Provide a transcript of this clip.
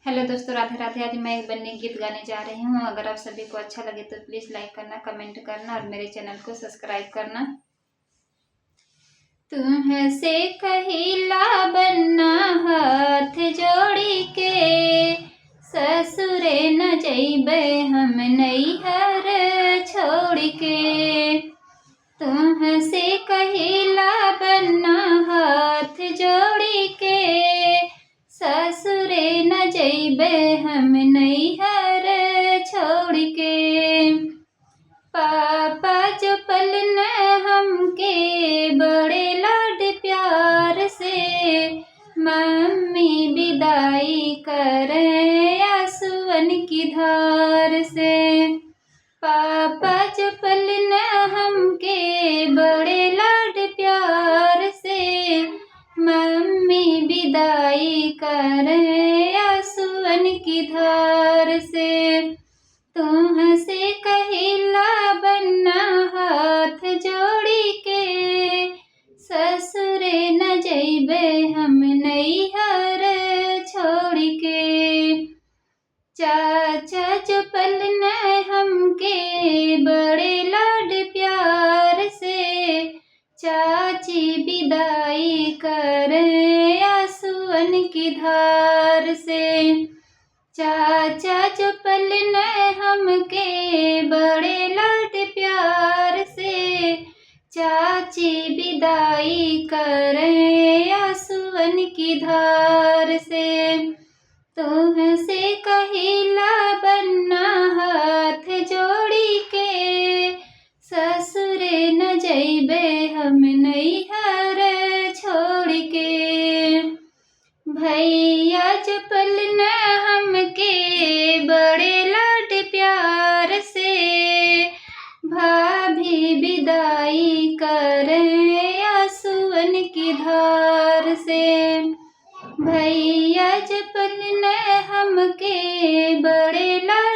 Hello दोस्तों, राधे राधे। आज मैं एक बन्नी गीत गाने जा रही हूँ। अगर आप सभी को अच्छा लगे तो प्लीज़ लाइक करना, कमेंट करना और मेरे चैनल को सब्सक्राइब करना। तुमसे कहिला बन्ना हाथ जोड़ी के, ससुरे न जइबे हम नैहर छोड़ के। तुमसे कहिला बन्ना हाथ जोड़ी के, ससुरे न जइबे हम नैहर छोड़ के। पापा जो पलन हमके बड़े लाड प्यार से, मम्मी विदाई करे आंसुअन की धार से। पापा जो पलन हमके बड़े लाड प्यार से, मम्मी विदाई करे आंसुअन की धार से। तुमसे कहिला बन्ना हाथ जोड़ी के, ससुरे न जइबे हम नैहर छोड़ के। चाचा जो पलन हमके बड़े लाड प्यार से, चाची विदाई करे आंसुअन की धार से। चाचा जो पलन हमके बड़े लाड प्यार से, चाची विदाई करे आंसुअन की धार से। तुमसे कहिला बन्ना हाथ जोड़ी के, ससुरे न जइबे हम नैहर छोड़ के। भैया जो पलन हमके बड़े लाड प्यार से, भाभी विदाई करे आंसुअन की धार से। भैया जो पलन हमके बड़े लाड